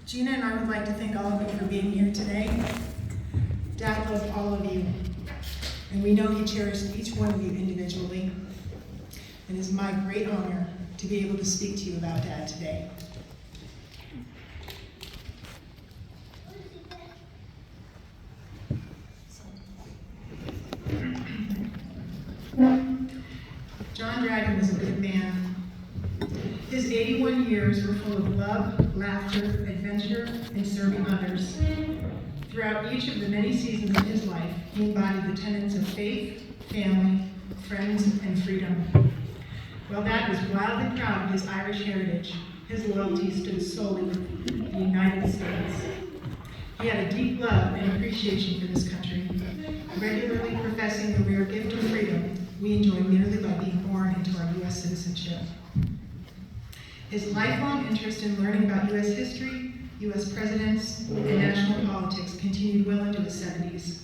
Gina and I would like to thank all of you for being here today. Dad loved all of you, and we know he cherished each one of you individually. It is my great honor to be able to speak to you about Dad today. John Dragon was a good man. His 81 years were full of love, laughter, adventure, and serving others. Throughout each of the many seasons of his life, he embodied the tenets of faith, family, friends, and freedom. While Dad was wildly proud of his Irish heritage, his loyalty stood solely with the United States. He had a deep love and appreciation for this country, regularly professing the rare gift of freedom we enjoy merely by being born into our U.S. citizenship. His lifelong interest in learning about U.S. history, U.S. presidents, and national politics continued well into his 70s.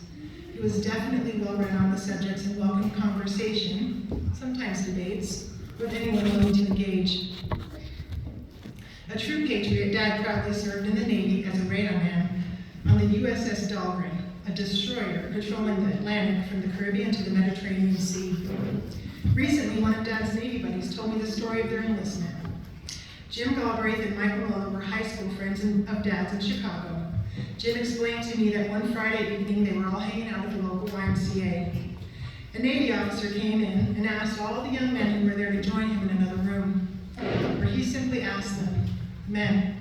He was definitely well-read on the subjects and welcomed conversation, sometimes debates, with anyone willing to engage. A true patriot, Dad proudly served in the Navy as a radar man on the USS Dahlgren, a destroyer patrolling the Atlantic from the Caribbean to the Mediterranean Sea. Recently, one of Dad's Navy buddies told me the story of their enlistment. Jim Galbraith and Michael Muller were high school friends of Dad's in Chicago. Jim explained to me that one Friday evening they were all hanging out at the local YMCA. A Navy officer came in and asked all of the young men who were there to join him in another room, where he simply asked them, "Men,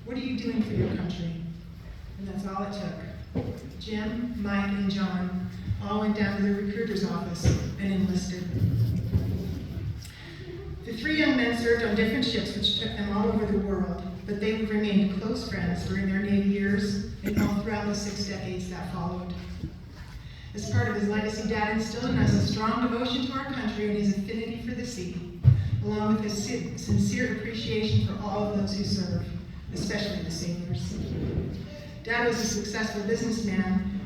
what are you doing for your country?" And that's all it took. Jim, Mike, and John all went down to the recruiter's office and enlisted. The three young men served on different ships which took them all over the world, but they remained close friends during their Navy years and all throughout the 6 decades that followed. As part of his legacy, Dad instilled in us a strong devotion to our country and his affinity for the sea, along with his sincere appreciation for all of those who serve, especially the sailors. Dad was a successful businessman.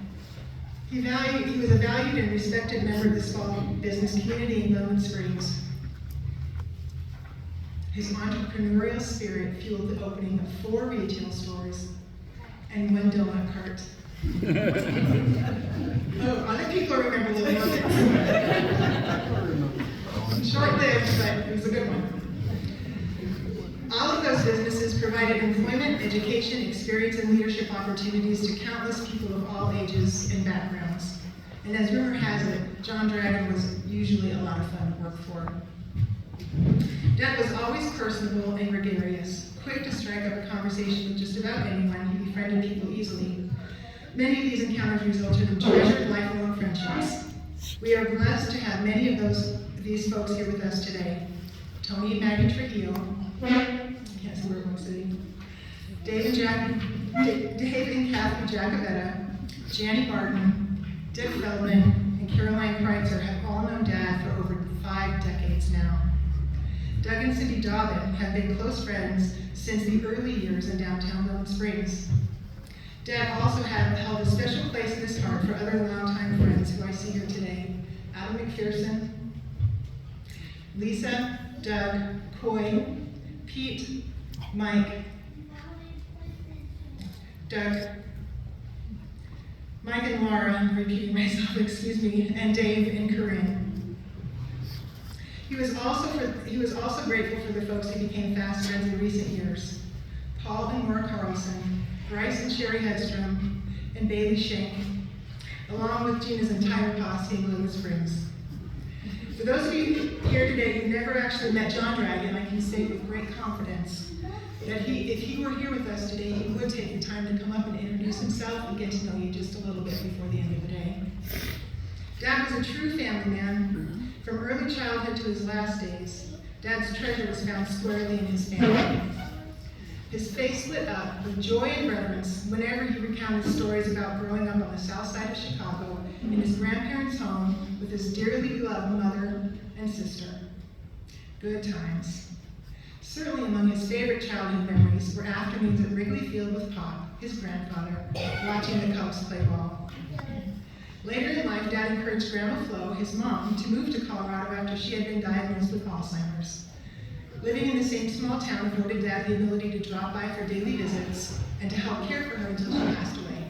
He was a valued and respected member of the small business community in Bowman Springs. His entrepreneurial spirit fueled the opening of 4 retail stores and 1 donut cart. Oh, other people remember Little Donuts. Short-lived, but it was a good one. All of those businesses provided employment, education, experience, and leadership opportunities to countless people of all ages and backgrounds. And as rumor has it, John Dragon was usually a lot of fun to work for. Dad was always personable and gregarious, quick to strike up a conversation with just about anyone. He befriended people easily. Many of these encounters resulted in treasured lifelong friendships. We are blessed to have many of these folks here with us today. Tony and Maggie Trujillo, can't see where everyone's sitting. Dave and Kathy Jacobetta, Janny Barton, Dick Feldman, and Caroline Kreitzer have all known Dad for over 5 decades now. Doug and Cindy Dobbin have been close friends since the early years in downtown Bowman Springs. Dad also held a special place in his heart for other longtime friends who I see here today. Adam McPherson, Lisa, Doug, Coy, Pete, Mike, Doug, Mike and Laura, I'm repeating myself, excuse me, and Dave and Corinne. He was also grateful for the folks he became fast friends in recent years. Paul and Maura Carlson, Bryce and Sherry Hedstrom, and Bailey Schenk, along with Gina's entire posse in Bowman Springs. For those of you here today who never actually met John Dragon, I can say with great confidence that if he were here with us today, he would take the time to come up and introduce himself and get to know you just a little bit before the end of the day. Dad was a true family man. From early childhood to his last days, Dad's treasure was found squarely in his family. His face lit up with joy and reverence whenever he recounted stories about growing up on the south side of Chicago in his grandparents' home with his dearly beloved mother and sister. Good times. Certainly among his favorite childhood memories were afternoons at Wrigley Field with Pop, his grandfather, watching the Cubs play ball. Later in life, Dad encouraged Grandma Flo, his mom, to move to Colorado after she had been diagnosed with Alzheimer's. Living in the same small town afforded Dad the ability to drop by for daily visits and to help care for her until she passed away.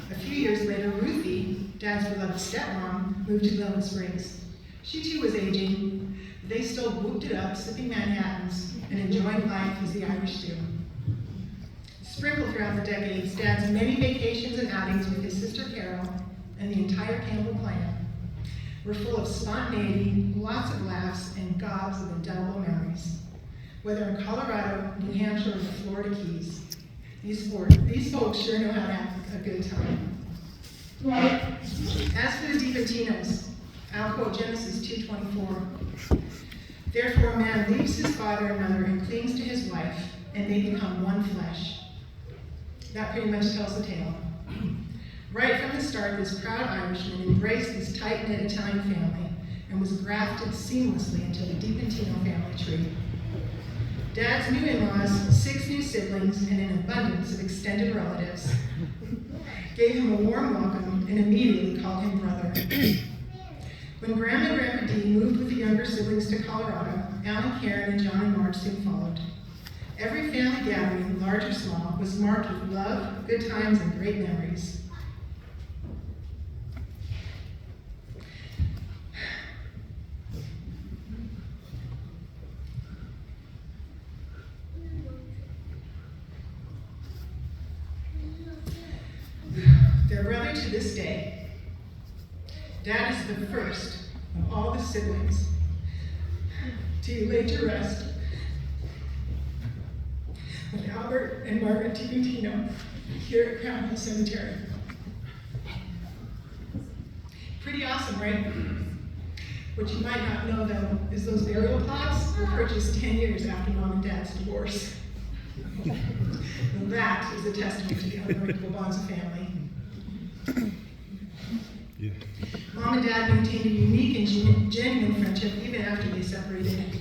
A few years later, Ruthie, Dad's beloved stepmom, moved to Glenwood Springs. She too was aging, but they still whooped it up, sipping Manhattans and enjoying life as the Irish do. Sprinkled throughout the decades, Dad's many vacations and outings with his sister Carol and the entire Campbell clan were full of spontaneity, lots of laughs, and gobs of indelible memories. Whether in Colorado, New Hampshire, or the Florida Keys, these folks sure know how to have a good time. As for the DiPentinos, I'll quote Genesis 2:24. Therefore a man leaves his father and mother and clings to his wife, and they become one flesh. That pretty much tells the tale. Right from the start, this proud Irishman embraced this tight-knit Italian family and was grafted seamlessly into the DiPentino family tree. Dad's new in-laws, 6 new siblings, and an abundance of extended relatives gave him a warm welcome and immediately called him brother. When Grandma and Grandpa D moved with the younger siblings to Colorado, Alan, Karen, and John and Marge soon followed. Every family gathering, large or small, was marked with love, good times, and great memories. Their brother to this day. Dad is the first of all the siblings to lay to rest with Albert and Margaret DiPentino here at Crown Hill Cemetery. Pretty awesome, right? What you might not know, though, is those burial plots were purchased 10 years after Mom and Dad's divorce. And that is a testament to the unbreakable bonds of family. Yeah. Mom and Dad maintained a unique and genuine friendship even after they separated.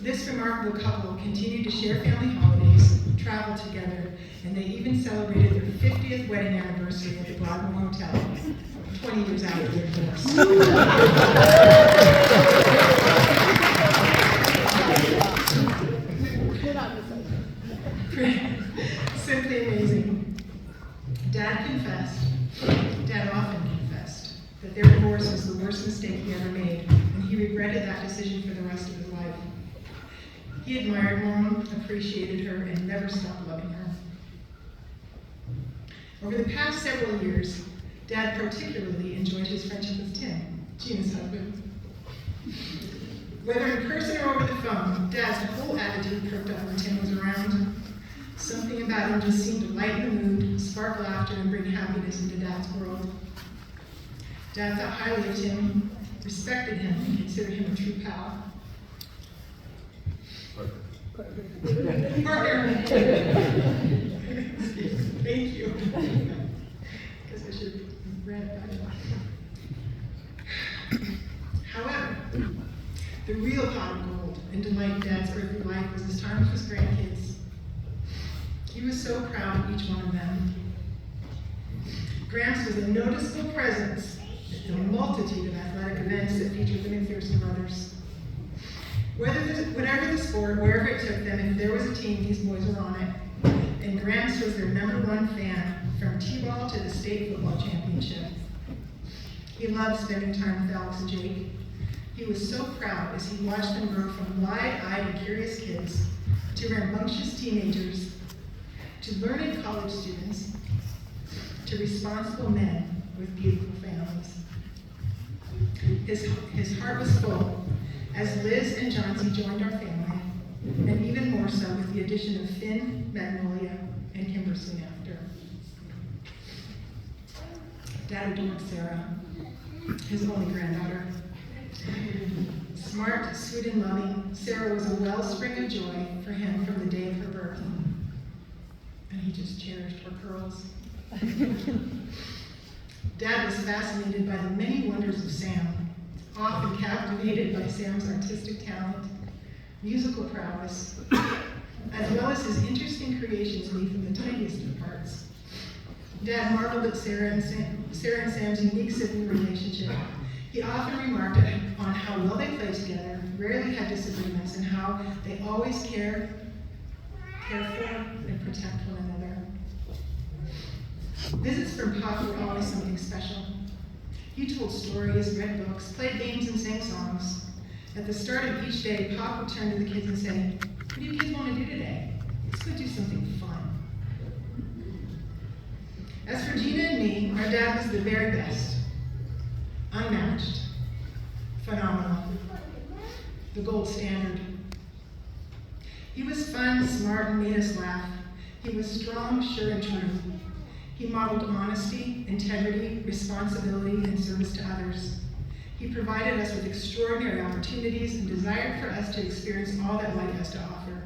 This remarkable couple continued to share family holidays, travel together, and they even celebrated their 50th wedding anniversary at the Broadmoor Hotel, 20 years after their divorce. Simply amazing. Dad often confessed, that their divorce was the worst mistake he ever made, and he regretted that decision for the rest of his life. He admired Mom, appreciated her, and never stopped loving her. Over the past several years, Dad particularly enjoyed his friendship with Tim, Gina's husband. Whether in person or over the phone, Dad's whole attitude perked up when Tim was around. Something about him just seemed to lighten the mood, spark laughter, and bring happiness into Dad's world. Dad thought highly of Tim, respected him, and considered him a true pal. Partner. Thank you. Because I should have read it back. However, the real pot of gold and delight in Dad's earthly life was his time with his grandkids. He was so proud of each one of them. Gramps was a noticeable presence at the multitude of athletic events that featured the McPherson brothers. Whatever the sport, wherever it took them, if there was a team, these boys were on it. And Gramps was their #1 fan, from T-ball to the state football championship. He loved spending time with Alex and Jake. He was so proud as he watched them grow from wide-eyed and curious kids to rambunctious teenagers, to learned college students, to responsible men with beautiful families. His heart was full as Liz and Johnsy joined our family, and even more so with the addition of Finn, Magnolia, and Kimber soon after. Dad adored Sarah, his only granddaughter. Smart, sweet, and loving, Sarah was a wellspring of joy for him from the day of her birth. And he just cherished her curls. Dad was fascinated by the many wonders of Sam, often captivated by Sam's artistic talent, musical prowess, as well as his interesting creations made from the tiniest of parts. Dad marveled at Sarah and Sam's unique sibling relationship. He often remarked on how well they played together rarely had disagreements and how they always care for, and protect one another. Visits from Pop were always something special. He told stories, read books, played games, and sang songs. At the start of each day, Pop would turn to the kids and say, "What do you kids want to do today? Let's go do something fun." As for Gina and me, our dad was the very best. Unmatched. Phenomenal. The gold standard. He was fun, smart, and made us laugh. He was strong, sure, and true. He modeled honesty, integrity, responsibility, and service to others. He provided us with extraordinary opportunities and desired for us to experience all that life has to offer.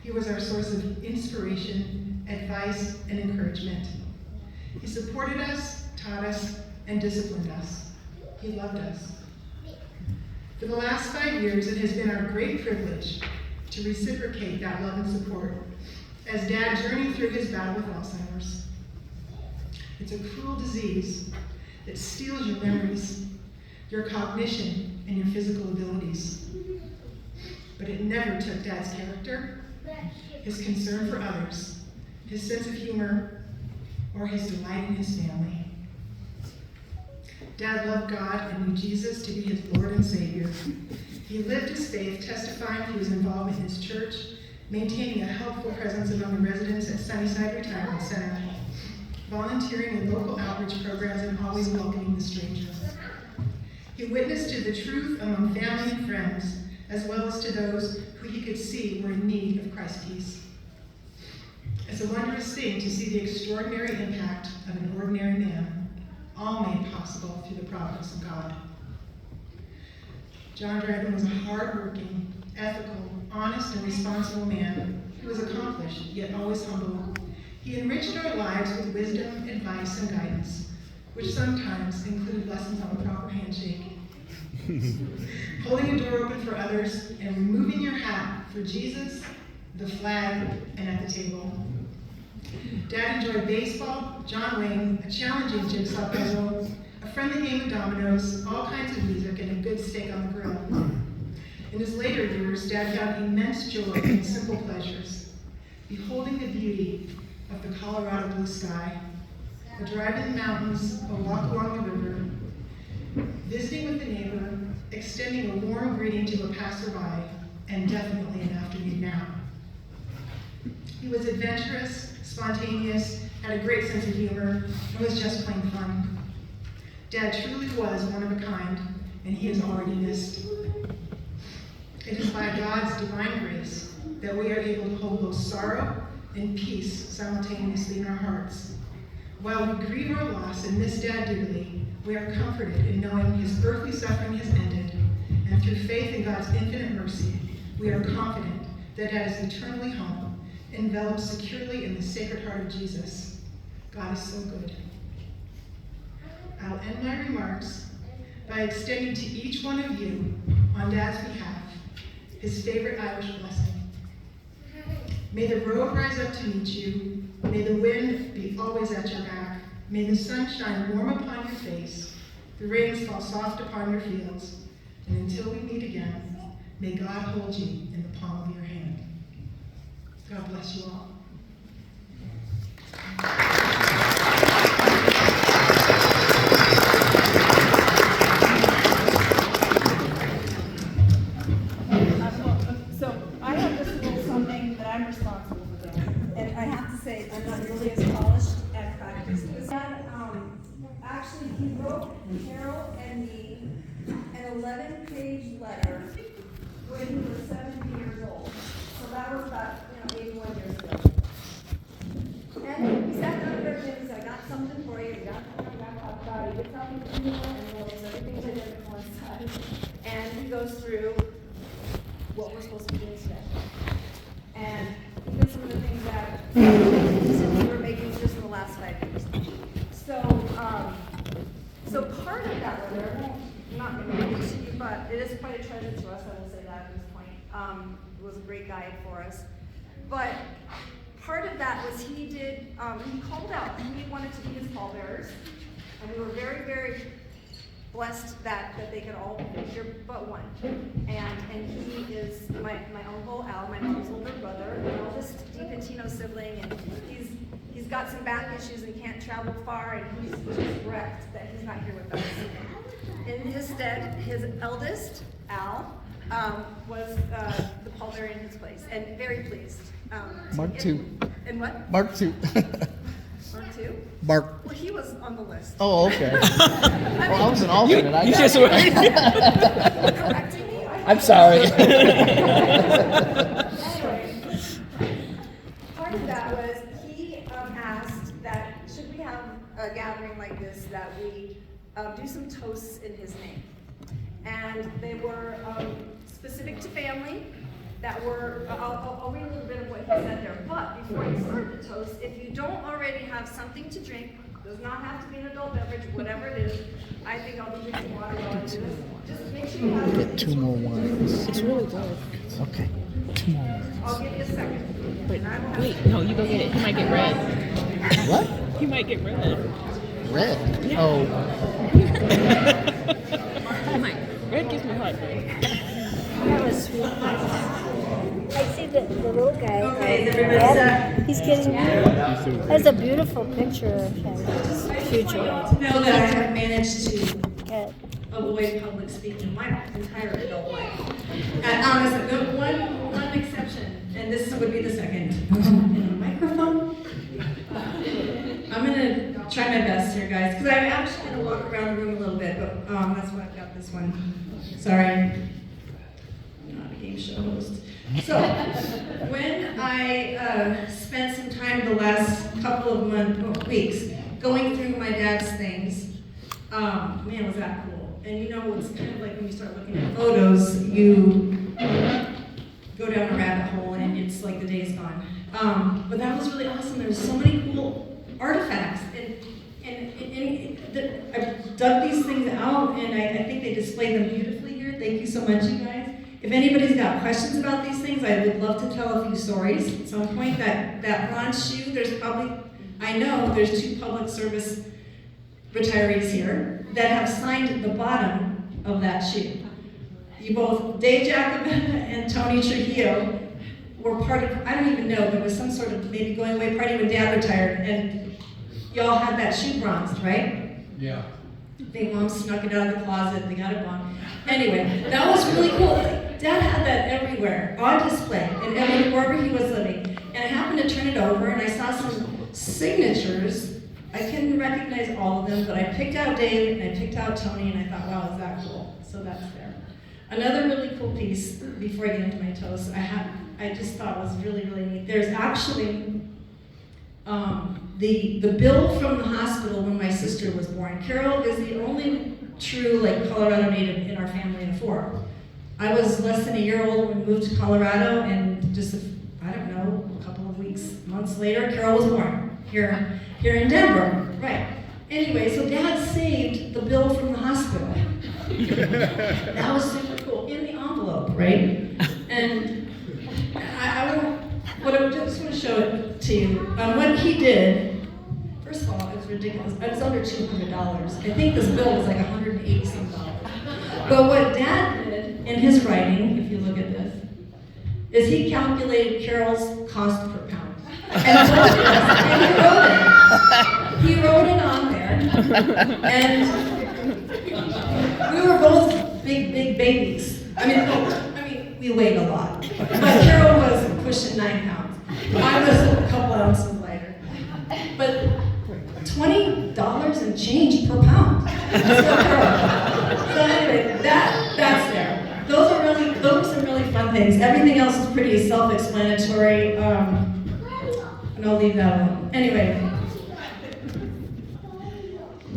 He was our source of inspiration, advice, and encouragement. He supported us, taught us, and disciplined us. He loved us. For the last 5 years, it has been our great privilege to reciprocate that love and support as Dad journeyed through his battle with Alzheimer's. It's a cruel disease that steals your memories, your cognition, and your physical abilities. But it never took Dad's character, his concern for others, his sense of humor, or his delight in his family. Dad loved God and knew Jesus to be his Lord and Savior. He lived his faith, testifying through his involvement in his church, maintaining a helpful presence among the residents at Sunnyside Retirement Center, volunteering in local outreach programs, and always welcoming the stranger. He witnessed to the truth among family and friends, as well as to those who he could see were in need of Christ's peace. It's a wondrous thing to see the extraordinary impact of an ordinary man, all made possible through the providence of God. John Dryden was a hard-working, ethical, honest, and responsible man who was accomplished, yet always humble. He enriched our lives with wisdom, advice, and guidance, which sometimes included lessons on the proper handshake, holding a door open for others, and removing your hat for Jesus, the flag, and at the table. Dad enjoyed baseball, John Wayne, a challenging jigsaw puzzle, a friendly game of dominoes, all kinds of music, and a good steak on the grill. In his later years, Dad found immense joy in simple pleasures, beholding the beauty of the Colorado blue sky, a drive in the mountains, a walk along the river, visiting with the neighbor, extending a warm greeting to a passerby, and definitely an afternoon nap. He was adventurous, spontaneous, had a great sense of humor, and was just plain fun. Dad truly was one of a kind, and he is already missed. It is by God's divine grace that we are able to hold both sorrow and peace simultaneously in our hearts. While we grieve our loss and miss Dad dearly, we are comforted in knowing his earthly suffering has ended, and through faith in God's infinite mercy, we are confident that Dad is eternally home, enveloped securely in the Sacred Heart of Jesus. God is so good. I'll end my remarks by extending to each one of you, on Dad's behalf, his favorite Irish blessing. May the road rise up to meet you. May the wind be always at your back. May the sun shine warm upon your face. The rains fall soft upon your fields. And until we meet again, may God hold you in the palm of your hand. God bless you all. So I have this little something that I'm responsible for doing. And I have to say, I'm not really as polished at practice. Dad, actually, he wrote Carol and me an 11-page letter when he was 70 years old. So that was about 81 years ago. And he sat down there and he said, I got something for you. You got about it. You get something for you. And he knows everything's identical inside. And he goes through what we're supposed to be doing today. And even some of the things that we were making just in the last 5 years. So part of that letter, I'm not going to read it to you, but it is quite a treasure to us, I will say that at this point. It was a great guide for us. But part of that was he called out, he wanted to be his pallbearers. And we were very, very blessed that they could all be here but one. And he is my uncle Al, my mom's older brother, the oldest DiPentino sibling, and he's got some back issues and can't travel far, and he's just wrecked that he's not here with us. In his stead, his eldest, Al, was the pallbearer in his place, and very pleased. Mark two. And what? Mark two. Mark two? Mark. Well, he was on the list. Oh, okay. Well, I was an alternate. I You got just it. Correcting me? I'm sorry. Anyway, part of that was he asked that should we have a gathering like this, that we do some toasts in his name. And they were specific to family, that were, I'll read a little bit of what he said there. But before you start the toast, if you don't already have something to drink, does not have to be an adult beverage, whatever it is, I think I'll be drinking water while I do this. Just make sure you have Get two more wines. It's really good. Okay. Two more wines. I'll give you a second. Wait, And I will have wait, no, you go get it. He might get red. What? He might get red. Red. Oh. He might. Red gives me heartburn. That was sweet. I see the little guy. Okay, is everybody set? He's getting. That's a beautiful picture of him. His future. Know that I have managed to Good. avoid public speaking my entire adult life. And honestly, the one exception, and this would be the second, in a microphone. I'm gonna try my best here, guys, because I'm actually gonna walk around the room a little bit, but that's why I've got this one. Sorry, I'm not a game show host. So, when I spent some time the last couple of weeks going through my dad's things, man, was that cool. And you know, it's kind of like when you start looking at photos, you go down a rabbit hole and it's like the day's gone. But that was really awesome. There were so many cool artifacts. And I dug these things out, and I think they display them beautifully here. Thank you so much, you guys. If anybody's got questions about these things, I would love to tell a few stories. At some point, that bronze shoe, there's probably, I know there's 2 public service retirees here that have signed the bottom of that shoe. You both, Dave Jacob and Tony Trujillo, were part of, I don't even know, there was some sort of maybe going away party when Dad retired, and y'all had that shoe bronzed, right? Yeah. Big Mom snuck it out of the closet, they got it on. Anyway, that was really cool. Dad had that everywhere, on display, and wherever he was living. And I happened to turn it over, and I saw some signatures. I couldn't recognize all of them, but I picked out Dave, and I picked out Tony, and I thought, wow, is that cool? So that's there. Another really cool piece, before I get into my toast, I just thought was really, really neat. There's actually the bill from the hospital when my sister was born. Carol is the only true Colorado native in our family of 4. I was less than a year old when we moved to Colorado, and just I don't know, a couple of weeks, months later, Carol was born here in Denver. Right. Anyway, so Dad saved the bill from the hospital. That was super cool in the envelope, right? And I just want to show it to you. What he did, first of all, it was ridiculous. It was under $200. I think this bill was like $180 some. But what Dad did in his writing, if you look at this, is he calculated Carol's cost per pound. And he wrote it on there. And we were both big babies. I mean, we weighed a lot. But Carol was pushing 9 pounds. I was a couple ounces lighter. But $20 and change per pound. So anyway, that's there. Those are some really fun things. Everything else is pretty self-explanatory. And I'll leave that alone. Anyway.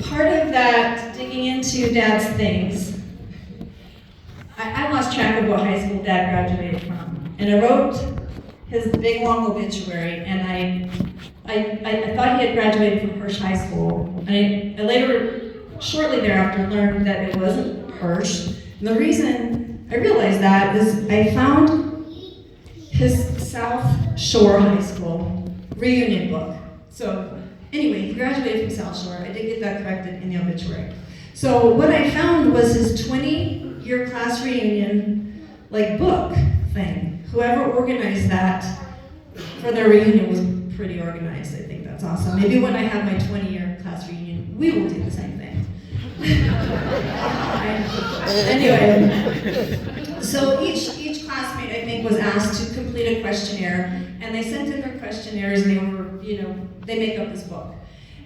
Part of that, digging into Dad's things, I lost track of what high school Dad graduated from. And I wrote his big long obituary, and I thought he had graduated from Hirsch High School. And I later, shortly thereafter, learned that it wasn't Hirsch. And the reason I realized that is I found his South Shore High School reunion book. So anyway, he graduated from South Shore. I did get that corrected in the obituary. So what I found was his 20-year class reunion, like book thing. Whoever organized that for their reunion was pretty organized. I think that's awesome. Maybe when I have my 20-year class reunion, we will do the same thing. Anyway, so each classmate, I think, was asked to complete a questionnaire, and they sent in their questionnaires, and they were, they make up this book.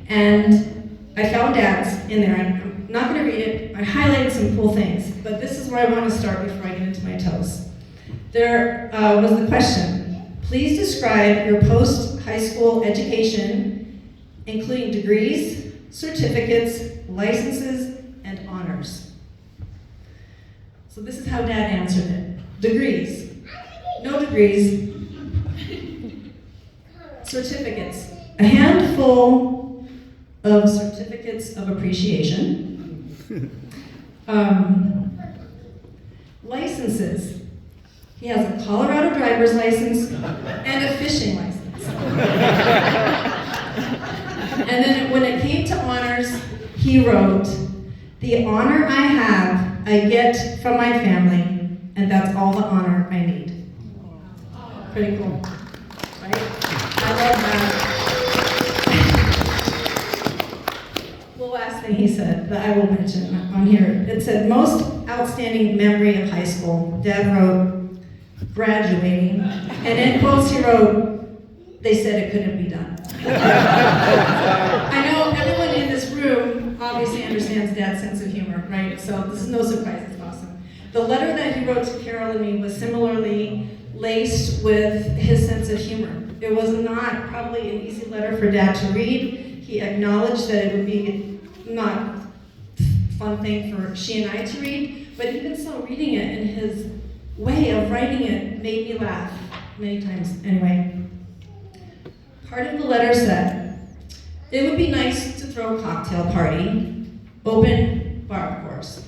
And I found Dad's in there. I'm not going to read it. I highlighted some cool things, but this is where I want to start before I get into my toes. There was the question: please describe your post-high school education, including degrees, certificates, licenses, and honors. So this is how Dad answered it. Degrees. No degrees. Certificates. A handful of certificates of appreciation. Licenses. He has a Colorado driver's license and a fishing license. And then when it came to honors, he wrote, "The honor I have, I get from my family, and that's all the honor I need." Pretty cool, right? I love that. The last thing he said that I will mention on here, it said, most outstanding memory of high school. Dad wrote, graduating, and in quotes he wrote, they said it couldn't be done. I know everyone in this room obviously understands Dad's sense of humor, right? So this is no surprise, it's awesome. The letter that he wrote to Carol and me was similarly laced with his sense of humor. It was not probably an easy letter for Dad to read. He acknowledged that it would be not a fun thing for she and I to read, but even so, reading it in his way of writing it made me laugh many times. Anyway, part of the letter said, it would be nice to throw a cocktail party, open bar, of course.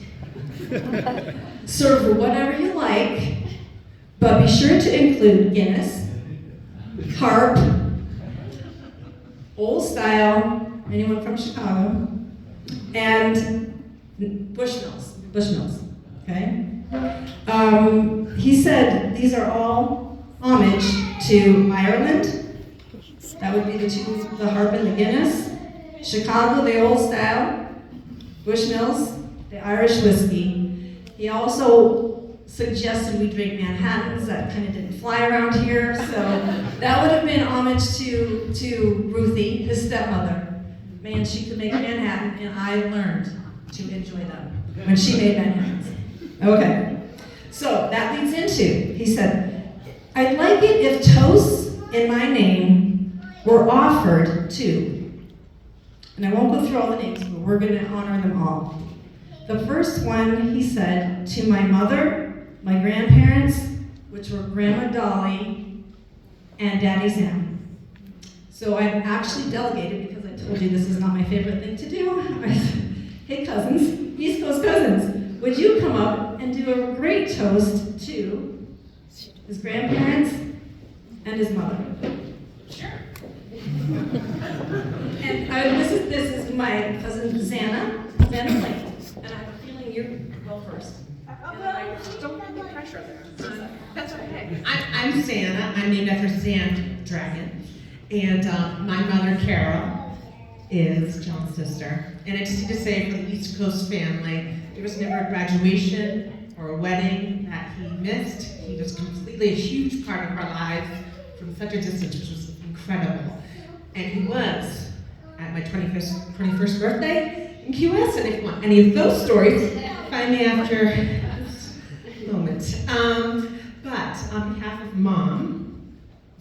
Serve whatever you like, but be sure to include Guinness, harp, old style, anyone from Chicago, and Bushmills, okay? He said these are all homage to Ireland. That would be the harp and the Guinness. Chicago, the old style. Bushmills, the Irish whiskey. He also suggested we drink Manhattans. That kind of didn't fly around here, so that would have been homage to Ruthie, his stepmother. Man, she could make Manhattan, and I learned to enjoy them when she made Manhattans. Okay, so that leads into, he said, I'd like it if toasts in my name were offered to, and I won't go through all the names, but we're going to honor them all. The first one, he said, to my mother, my grandparents, which were Grandma Dolly and Daddy Sam. So I've actually delegated, because I told you this is not my favorite thing to do. I said, hey cousins, East Coast cousins, would you come up and do a great toast to his grandparents and his mother? Sure. And this is my cousin Xana Lane, and I have a feeling you go first. Don't put any pressure there. That's okay. I'm Santa. I'm named after Sand Dragon. And my mother, Carol, is John's sister. And I just need to say, for the East Coast family, there was never a graduation or a wedding that he missed. He was completely a huge part of our lives from such a distance, which was incredible. And he was at my 21st birthday in Key West. And if you want any of those stories, find me after this moment. But on behalf of Mom,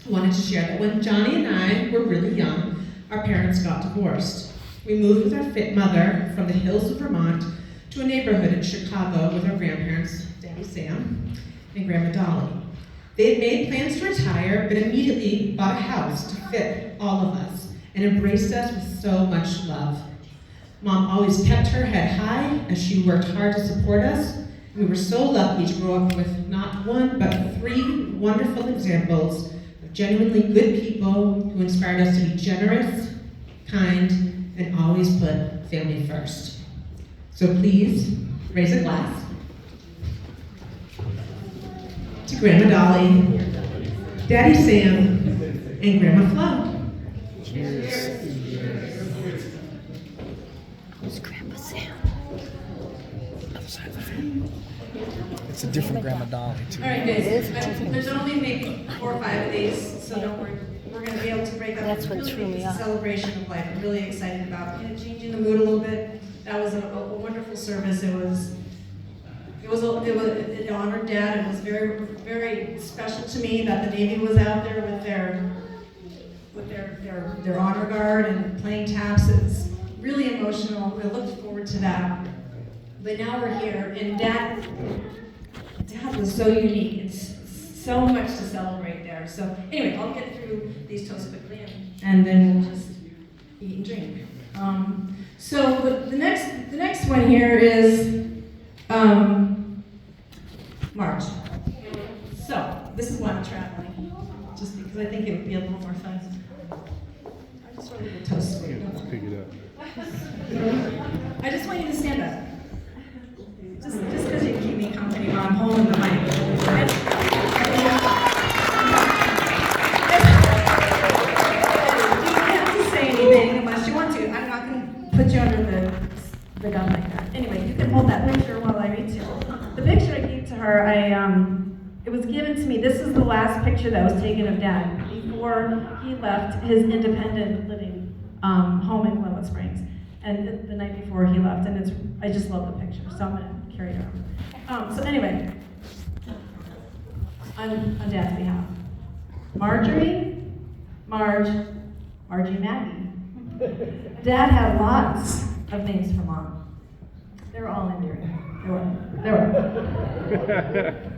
I wanted to share that when Johnny and I were really young, our parents got divorced. We moved with our fit mother from the hills of Vermont to a neighborhood in Chicago with our grandparents, Daddy Sam and Grandma Dolly. They had made plans to retire, but immediately bought a house to fit all of us and embraced us with so much love. Mom always kept her head high as she worked hard to support us. We were so lucky to grow up with not one, but 3 wonderful examples of genuinely good people who inspired us to be generous, kind, and always put family first. So please raise a glass to Grandma Dolly, Daddy Sam, and Grandma Flo. Who's Grandpa Sam? Other side of the fan. It's a different Grandma Dolly, too. All right, guys, there's only maybe 4 or 5 of these, so don't worry. We're gonna be able to break up. That's what Really threw me it's a off. celebration of life. I'm really excited about, changing the mood a little bit. That was a wonderful service. It honored Dad. It was very, very special to me that the Navy was out there with their honor guard and playing taps. It was really emotional. I looked forward to that. But now we're here, and Dad was so unique. It's so much to celebrate there. So anyway, I'll get through these toasts quickly, and then we'll just eat and drink. So the next one here is March. So this is why I'm traveling, just because I think it would be a little more fun. I just want a little toast for you. Pick it up. I just want you to stand up. Just because you keep me company while I'm holding the mic. You don't have to say anything unless you want to. I'm not going to put you under the gun like that. Anyway, you can hold that picture while I read to you. The picture I gave to her, it was given to me. This is the last picture that was taken of Dad before he left his independent living home in Glenwood Springs. And the night before he left, and I just love the picture, so I'm gonna carry it around. So anyway, on Dad's behalf, Marjorie, Margie, Maggie. Dad had lots of names for Mom. They were all endearing. They were.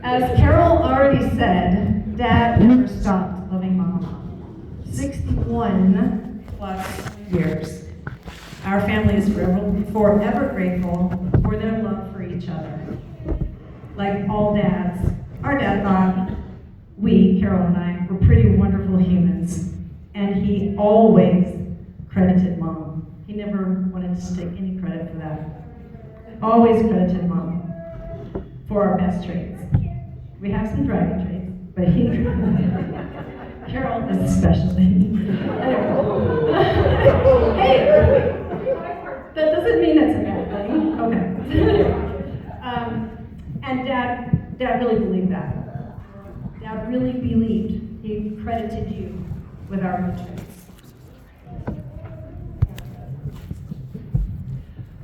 As Carol already said, Dad never stopped loving Mom. 61 plus years. Our family is forever grateful for their love for each other. Like all dads, our dad thought we, Carol and I, were pretty wonderful humans, and he always credited Mom. He never wanted to take any credit for that. Always credited Mom for our best traits. We have some dragon traits, but Carol especially. Hey! That doesn't mean it's a bad thing. Okay. And Dad really believed that. Dad really believed he credited you with our good traits.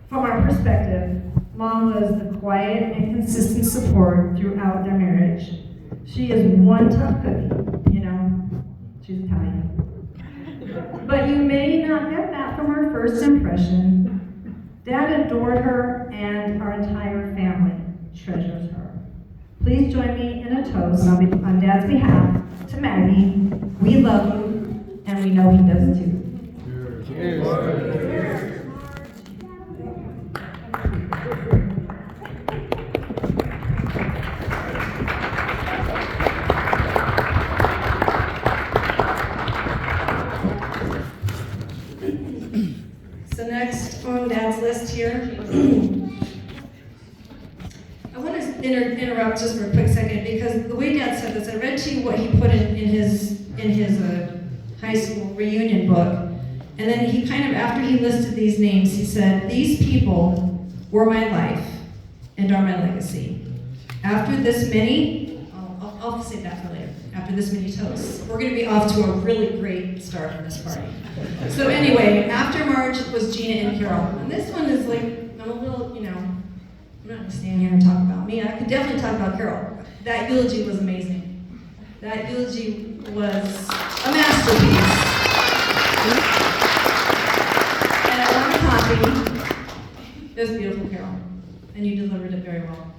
From our perspective, Mom was the quiet and consistent support throughout their marriage. She is one tough cookie, she's Italian. But you may not get that from her first impression. Dad adored her, and our entire family treasures her. Please join me in a toast on Dad's behalf to Maggie. We love you, and we know he does too. Cheers. So next on Dad's list here, I want to interrupt just for a quick second, because the way Dad said this, I read to you what he put in his high school reunion book, and then he kind of, after he listed these names, he said, "These people were my life and are my legacy. After this many," I'll save that for later, after this many toasts, we're going to be off to a really great start in this party. So anyway, after March was Gina and Carol. And this one is like, I'm a little, I'm not going to stand here and talk about me. I could definitely talk about Carol. That eulogy was amazing. That eulogy was a masterpiece. And I want a copy. It was beautiful, Carol. And you delivered it very well.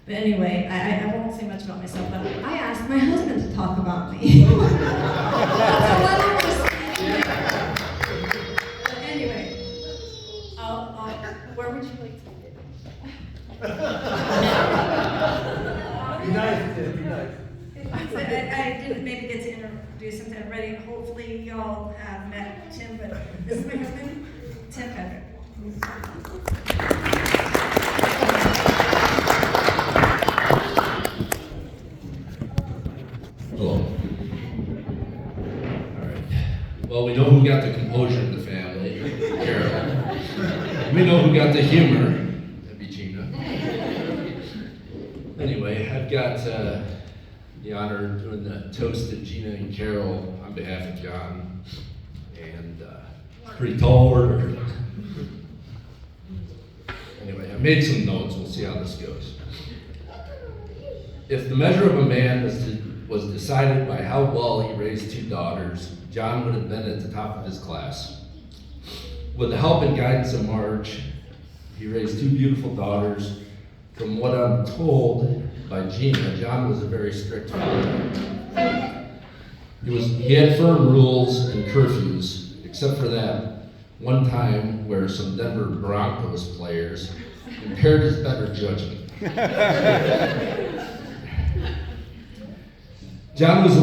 But anyway, I won't say much about myself, but I asked my husband to talk about me. But anyway, where would you like to get Be nice, Tim, be nice. I didn't maybe get to introduce him to everybody. Hopefully y'all have met Tim, but this is my husband, Tim Patrick. the composure in the family, Carol. We know who got the humor. That'd be Gina. Anyway, I've got the honor of doing the toast to Gina and Carol on behalf of John. And pretty tall order. Anyway, I made some notes. We'll see how this goes. If the measure of a man was decided by how well he raised two daughters, John would have been at the top of his class. With the help and guidance of Marge, he raised two beautiful daughters. From what I'm told by Gina, John was a very strict father. He had firm rules and curfews, except for that one time where some Denver Broncos players impaired his better judgment. John was a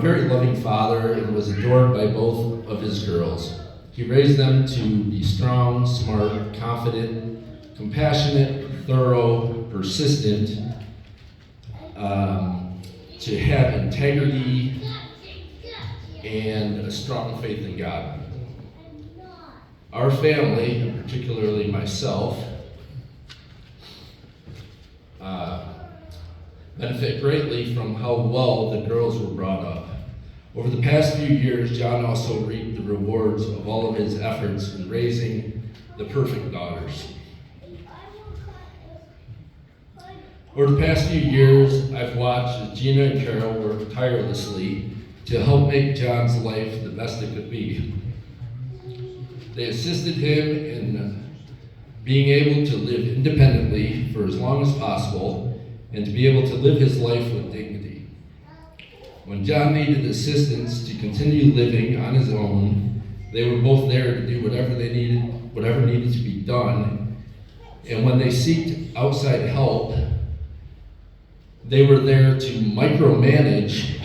very loving father and was adored by both of his girls. He raised them to be strong, smart, confident, compassionate, thorough, persistent, to have integrity and a strong faith in God. Our family, and particularly myself, benefit greatly from how well the girls were brought up. Over the past few years, John also reaped the rewards of all of his efforts in raising the perfect daughters. Over the past few years, I've watched as Gina and Carol work tirelessly to help make John's life the best it could be. They assisted him in being able to live independently for as long as possible and to be able to live his life with dignity. When John needed assistance to continue living on his own, they were both there to do whatever needed to be done. And when they sought outside help, they were there to micromanage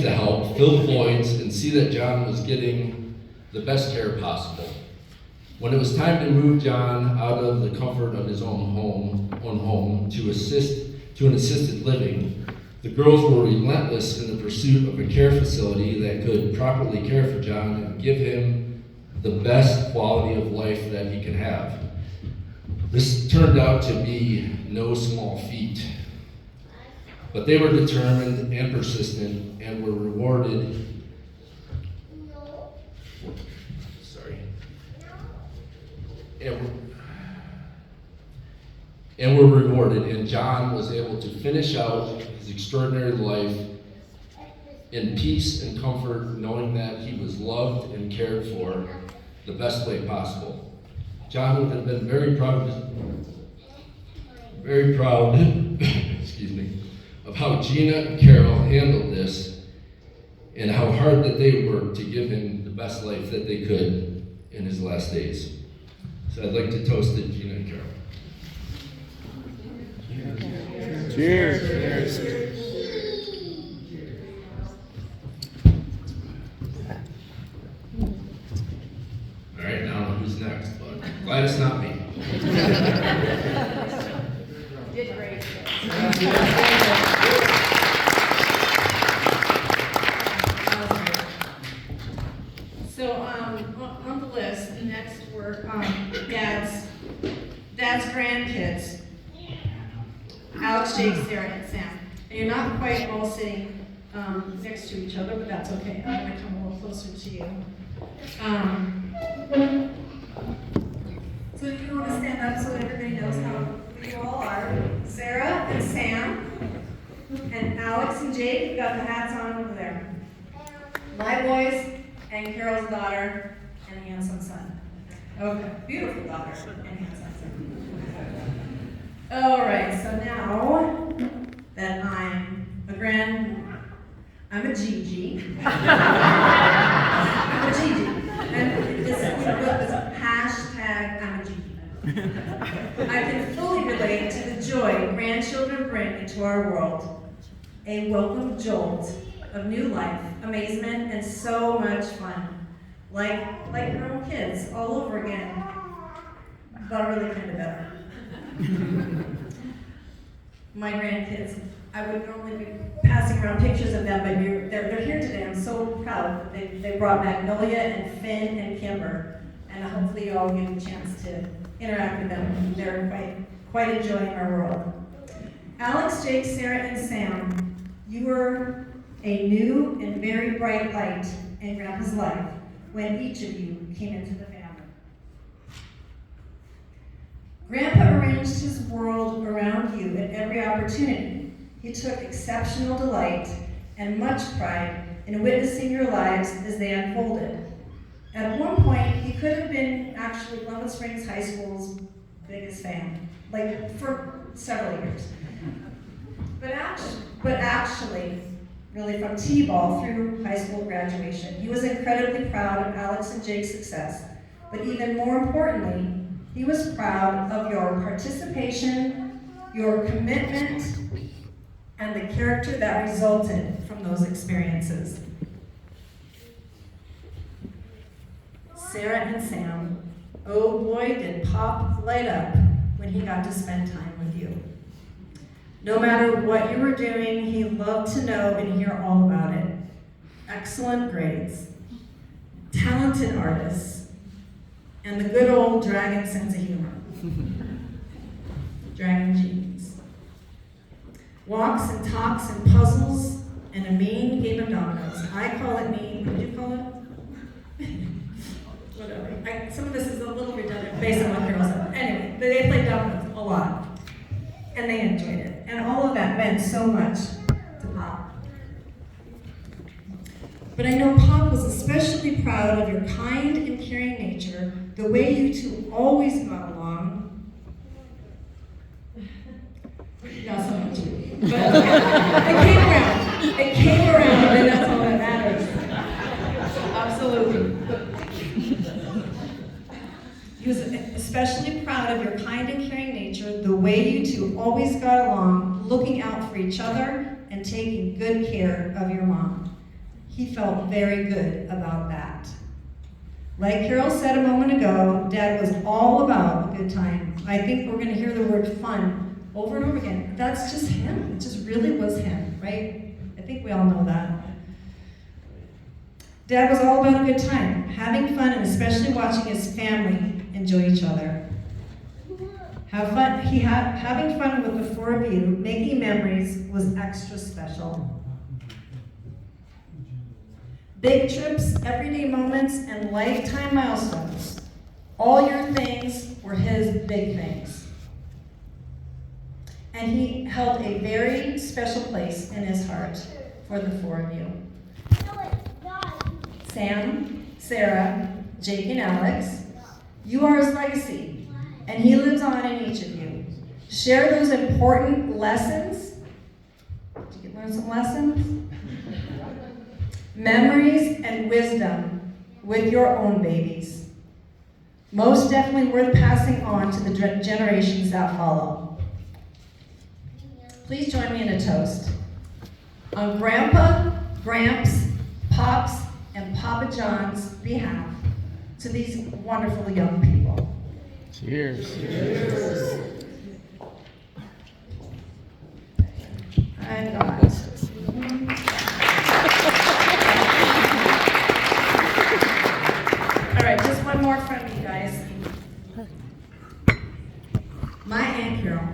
the help, fill the voids, and see that John was getting the best care possible. When it was time to move John out of the comfort of his own home to an assisted living, the girls were relentless in the pursuit of a care facility that could properly care for John and give him the best quality of life that he could have. This turned out to be no small feat, but they were determined and persistent and were rewarded. And were rewarded, and John was able to finish out his extraordinary life in peace and comfort, knowing that he was loved and cared for the best way possible. John would have been very proud, excuse me, of how Gina and Carol handled this and how hard that they worked to give him the best life that they could in his last days. So I'd like to toast to Gina and Carol. Cheers. All right, now I don't know who's next, but glad it's not me. Did great. So, on the list, the next were, Dad's grandkids. Alex, Jake, Sarah, and Sam. And you're not quite all sitting, next to each other, but that's okay. I'm gonna come a little closer to you. So if you want to stand up so everybody knows who you all are. Sarah and Sam and Alex and Jake, you got the hats on over there. My boys and Carol's daughter and handsome son. Okay, beautiful daughter and handsome son. All right, so now that I'm a Gigi. I'm a Gigi. And this is hashtag I'm a Gigi. I can fully relate to the joy grandchildren bring into our world. A welcome jolt of new life, amazement, and so much fun. Like your own kids all over again, but really kind of better. My grandkids I would normally be passing around pictures of them, but they're here today. I'm so proud that they brought Magnolia and Finn and Kimber, and hopefully you all get a chance to interact with them. They're quite enjoying our world. Alex, Jake, Sarah, and Sam, you were a new and very bright light in Grandpa's life when each of you came into the family. Grandpa arranged his world around you at every opportunity. He took exceptional delight and much pride in witnessing your lives as they unfolded. At one point, he could have been actually Glenwood Springs High School's biggest fan, like for several years. But actually, really from T-ball through high school graduation, he was incredibly proud of Alex and Jake's success. But even more importantly, he was proud of your participation, your commitment, and the character that resulted from those experiences. Sarah and Sam, oh boy, did Pop light up when he got to spend time with you. No matter what you were doing, he loved to know and hear all about it. Excellent grades, talented artists, and the good old dragon sense of humor. Dragon genes. Walks and talks and puzzles and a mean game of dominoes. I call it mean. What did you call it? Whatever. Some of this is a little redundant based on what Carol said. Anyway, they played dominoes a lot. And they enjoyed it. And all of that meant so much to Pop. But I know Pop was especially proud of your kind and caring nature, the way you two always got along. Not so much. But it came around. It came around, and that's all that matters. Absolutely. He was especially proud of your kind and caring nature, the way you two always got along, looking out for each other and taking good care of your mom. He felt very good about that. Like Carol said a moment ago, Dad was all about a good time. I think we're going to hear the word fun over and over again. That's just him. It just really was him, right? I think we all know that. Dad was all about a good time, having fun, and especially watching his family enjoy each other. Having fun with the four of you, making memories was extra special. Big trips, everyday moments, and lifetime milestones. All your things were his big things. And he held a very special place in his heart for the four of you. Sam, Sarah, Jake, and Alex, you are his legacy, and he lives on in each of you. Share those important lessons. Did you learn some lessons? Memories and wisdom with your own babies. Most definitely worth passing on to the generations that follow. Please join me in a toast. On Grandpa, Gramps, Pops, and Papa John's behalf, to these wonderful young people. Cheers. Cheers. And God. All right, just one more from you guys. My Aunt Carol.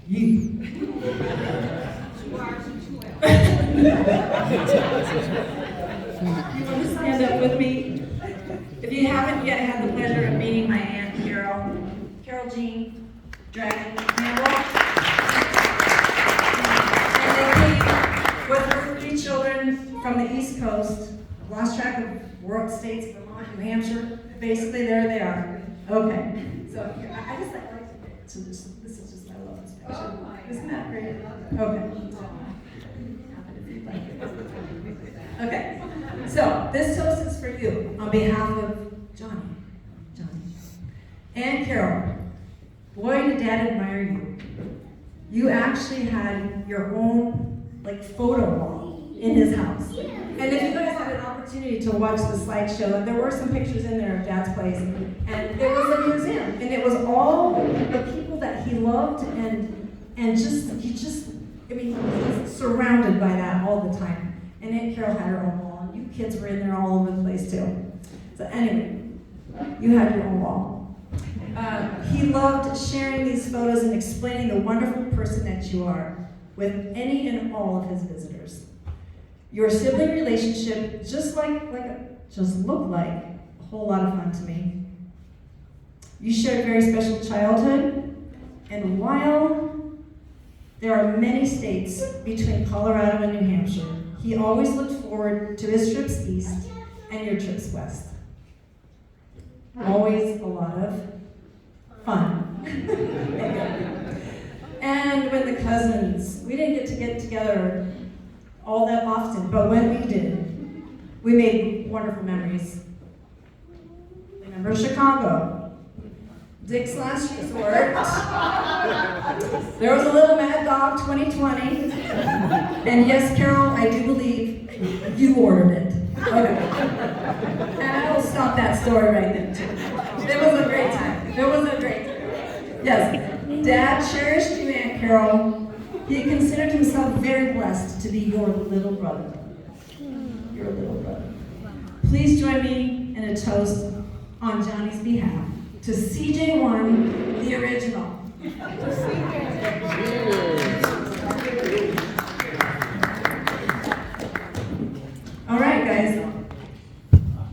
You. You want to stand up with me? If you haven't yet had the pleasure of meeting my Aunt Carol Jean Dragon Campbell, and they came with her 3 children from the East Coast, lost track of world states, Vermont, New Hampshire, basically there they are. Okay, so I just like to this is just my love inspection. Isn't that great? Okay. Okay, so this toast is for you on behalf of Johnny, and Carol. Boy, did Dad admire you. You actually had your own photo wall in his house. And if you guys had an opportunity to watch the slideshow, there were some pictures in there of Dad's place, and it was a museum, and it was all the people that he loved And he's surrounded by that all the time. And Aunt Carol had her own wall, and you kids were in there all over the place too. So anyway, you had your own wall. He loved sharing these photos and explaining the wonderful person that you are with any and all of his visitors. Your sibling relationship just looked like a whole lot of fun to me. You shared a very special childhood, and while there are many states between Colorado and New Hampshire, he always looked forward to his trips east and your trips west. Always a lot of fun. And when the cousins, we didn't get together all that often, but when we did, we made wonderful memories. Remember Chicago? Dick's Last Resort. There was a little Mad Dog 2020. And yes, Carol, I do believe you ordered it. Okay. And I will stop that story right then, too. It was a great time. It was a great time. Yes, Dad cherished you, Aunt Carol. He considered himself very blessed to be your little brother. Your little brother. Please join me in a toast on Johnny's behalf to CJ1, the original. All right, guys.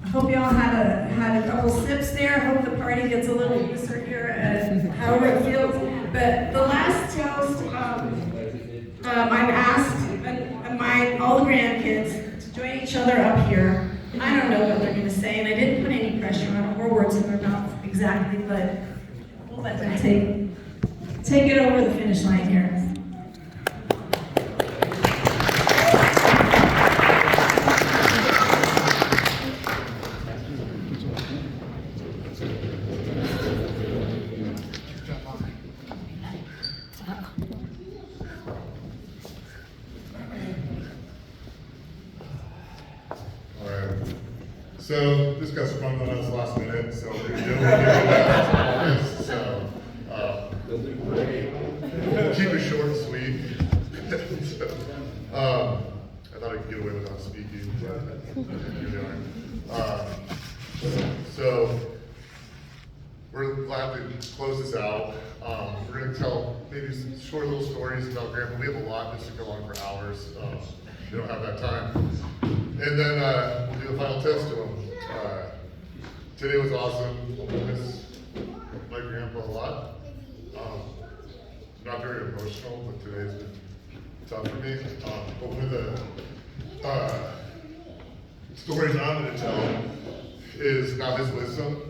I hope you all had a couple sips there. I hope the party gets a little looser here, however it feels. But the last toast, I've asked all the grandkids to join each other up here. I don't know what they're going to say, and I didn't put any pressure on them or words in their mouth exactly, but we'll let them take it over the finish line here. So this got spun on us last minute, so we're going to do this. So keep it short and sweet. I thought I could get away without speaking, but here we are. So we're glad to close this out. We're going to tell maybe some short little stories about Grandpa. We have a lot. This could go on for hours. We don't have that time. And then we'll do a final test to him. Today was awesome. I miss my grandpa a lot. Not very emotional, but today's been tough for me. But one of the stories I'm going to tell is about his wisdom.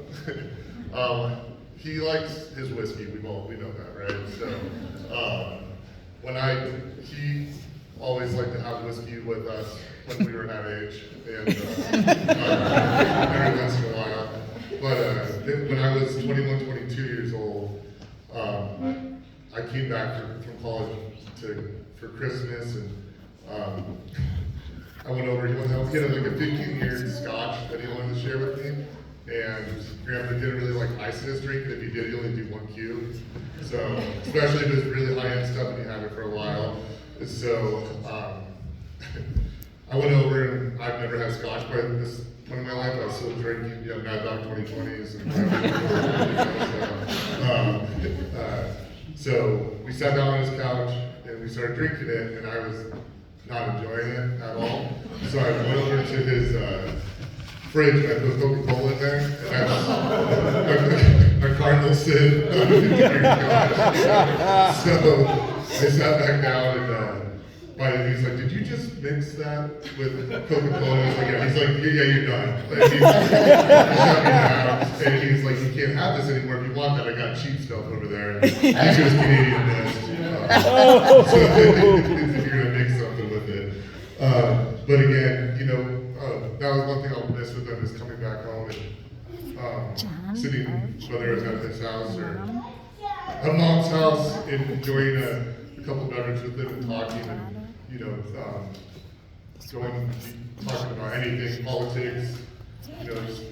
He likes his whiskey. We know that, right? So he always liked to have whiskey with us when we were that age, and every once in a while. But when I was 21, 22 years old, I came back from college for Christmas, and I went over. He had like a 15-year scotch that he wanted to share with me, and Grandpa didn't really like ice in his drink, and if he did, he only do 1 cube. So, especially if it was really high-end stuff and he had it for a while. So, I went over, and I've never had scotch by this point in my life. I was still drinking, Mad Dog 2020s. So we sat down on his couch, and we started drinking it, and I was not enjoying it at all. So I went over to his fridge, and I put Coca-Cola in there, and that's a cardinal sin. So I sat back down, and he's like, did you just mix that with Coca-Cola? I was like, yeah. He's like, yeah, you're done. Like, he shut me down. And he's like, you can't have this anymore. If you want that, I got cheap stuff over there. And he goes Canadian Mist. So if you're going to mix something with it. But again, that was one thing I'll miss with them is coming back home and sitting, whether it was at his house or at Mom's house, and enjoying a couple beverages with them and talking and talking about anything, politics,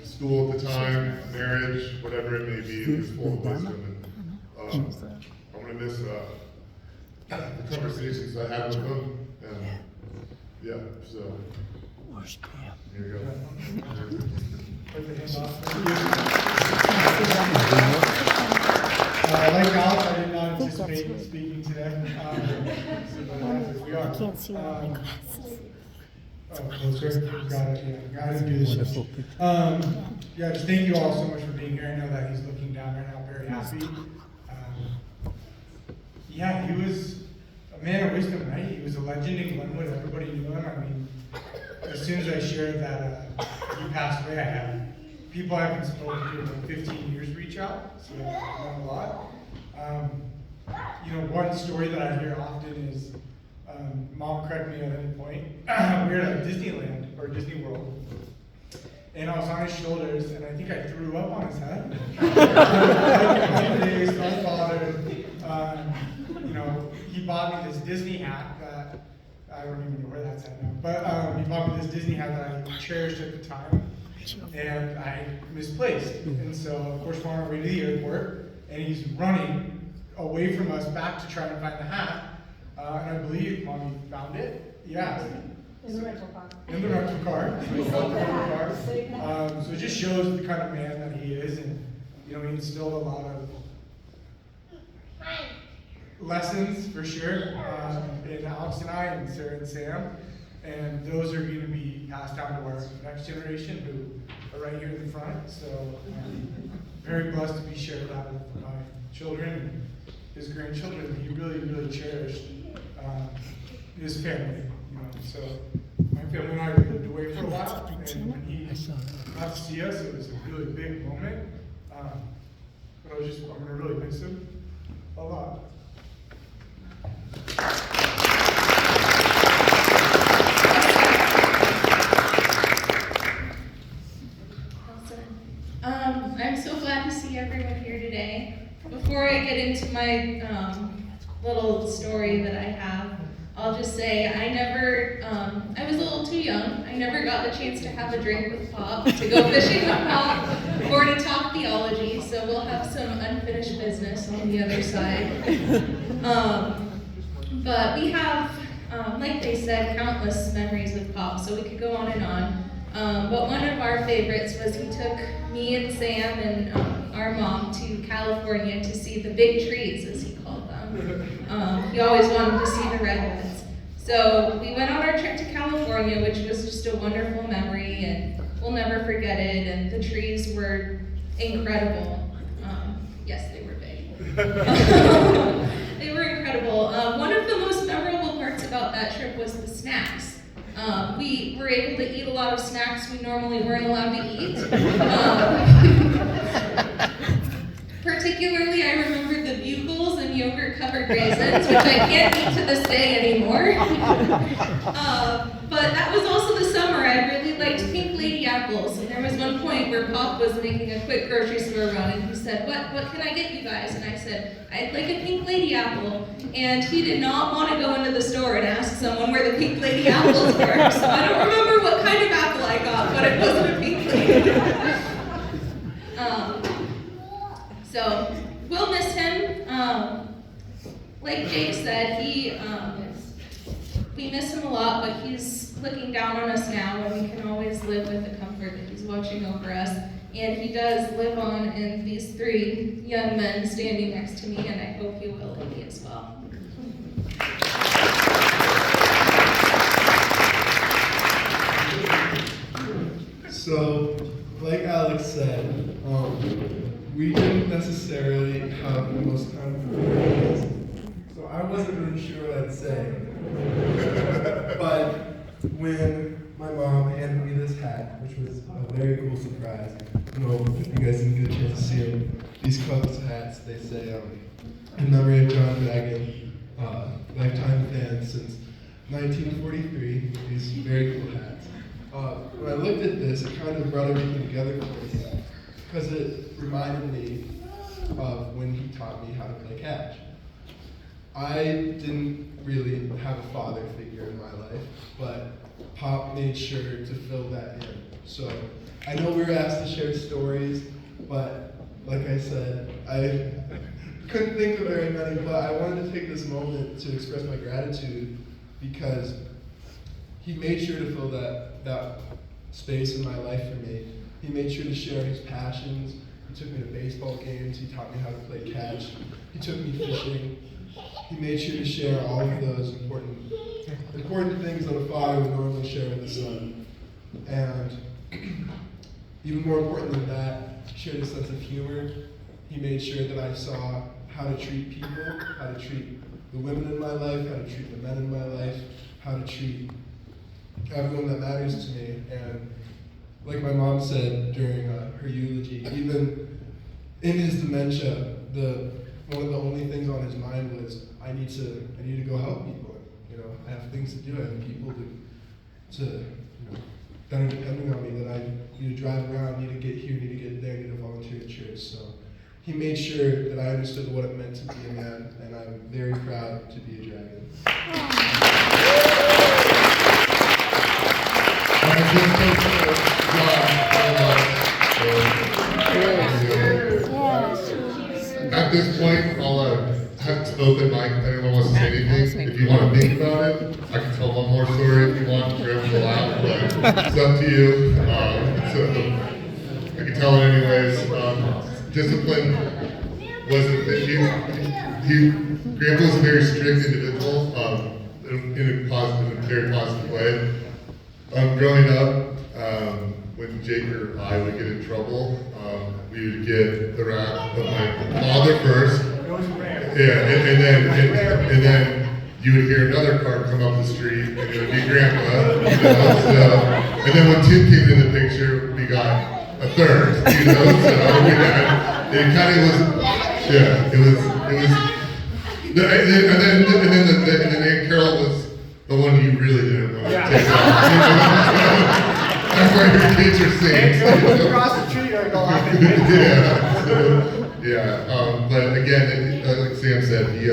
school at the time, marriage, whatever it may be. He was full of wisdom, and I'm gonna miss the conversations I had with him. And yeah, so here you go. Like Alex, I did not anticipate speaking today. But we are. I can't see all my glasses. Oh, closer. Got it. Yeah, I didn't do this. Yeah, just thank you all so much for being here. I know that he's looking down right now, very happy. Yeah, he was a man of wisdom, right? He was a legend in Glenwood. Everybody knew him. I mean, as soon as I shared that he passed away, I had people I haven't spoken to in like 15 years reach out, so I've done a lot. You know, one story that I hear often is, Mom, correct me at any point, we were at Disneyland, or Disney World, and I was on his shoulders, and I think I threw up on his head. My father, you know, he bought me this Disney hat that, I don't even know where that's at now, but he bought me this Disney hat that I cherished at the time, and I misplaced. And so, of course, we're on our way to the airport, and he's running away from us back to try and find the hat. And I believe Mommy found it. Yeah. In the rental car. In the rental car. So he found the rental car. So it just shows the kind of man that he is, and you know, he instilled a lot of lessons for sure in Alex and I, and Sarah and Sam. And those are going to be passed down to our next generation who are right here in the front. So I'm very blessed to be shared that with my children and his grandchildren. He really, really cherished his family. You know, so my family and I lived away for a while, and when he got to see us, it was a really big moment. But I'm going to really miss him a lot. I'm so glad to see everyone here today. Before I get into my little story that I have, I'll just say I was a little too young. I never got the chance to have a drink with Pop, to go fishing with Pop, or to talk theology, so we'll have some unfinished business on the other side. But we have, like they said, countless memories with Pop, so we could go on and on. But one of our favorites was he took me and Sam and our mom to California to see the big trees, as he called them. He always wanted to see the redwoods. So we went on our trip to California, which was just a wonderful memory, and we'll never forget it. And the trees were incredible. Yes, they were big. They were incredible. One of the most memorable parts about that trip was the snacks. We were able to eat a lot of snacks we normally weren't allowed to eat. Particularly, I remember the bugles and yogurt-covered raisins, which I can't eat to this day anymore. But that was also the summer. I really liked pink lady apples, and there was one point where Pop was making a quick grocery store run, and he said, what can I get you guys? And I said, I'd like a pink lady apple. And he did not want to go into the store and ask someone where the pink lady apples were. So I don't remember what kind of apple I got, but it wasn't a pink lady. So we'll miss him. Like Jake said, we miss him a lot, but he's looking down on us now, and we can always live with the comfort that he's watching over us. And he does live on in these three young men standing next to me, and I hope he will in me as well. So, like Alex said, we didn't necessarily have the most time for videos, so I wasn't really sure what I'd say. But when my mom handed me this hat, which was a very cool surprise, I don't know if you guys didn't get a chance to see them. These Cubs hats, they say, in memory of John Dragon, lifetime fan since 1943. These very cool hats. When I looked at this, it kind of brought everything together for me, because it reminded me of when he taught me how to play catch. I didn't really have a father figure in my life, but Pop made sure to fill that in. So I know we were asked to share stories, but like I said, I couldn't think of very many, but I wanted to take this moment to express my gratitude because he made sure to fill that space in my life for me. He made sure to share his passions. He took me to baseball games. He taught me how to play catch. He took me fishing. He made sure to share all of those important things that a father would normally share with a son. And even more important than that, he shared a sense of humor. He made sure that I saw how to treat people, how to treat the women in my life, how to treat the men in my life, how to treat everyone that matters to me. And like my mom said during her eulogy, even in his dementia, one of the only things on his mind was, I need to go help people. You know, I have things to do. I have people that are depending on me, that I need to drive around, need to get here, need to get there, need to volunteer at church. So he made sure that I understood what it meant to be a man, and I'm very proud to be a dragon. At this point, I'll have to open mic if anyone wants to say anything. If you want to think about it, I can tell one more story if you want, for everyone to laugh, but it's up to you. So I can tell it anyways. Discipline wasn't, Grandpa was a very strict individual, in a very positive way. Growing up, when Jake or I would get in trouble, we would get the wrath of my father first. Yeah, and then you would hear another car come up the street, and it would be Grandpa. And then when Tim came in the picture, we got a third. So it kind of was, yeah, it was. And then Carol was the one you really didn't want to take off. That's why your kids are saying. Across the tree, or go off. But again, like Sam said, he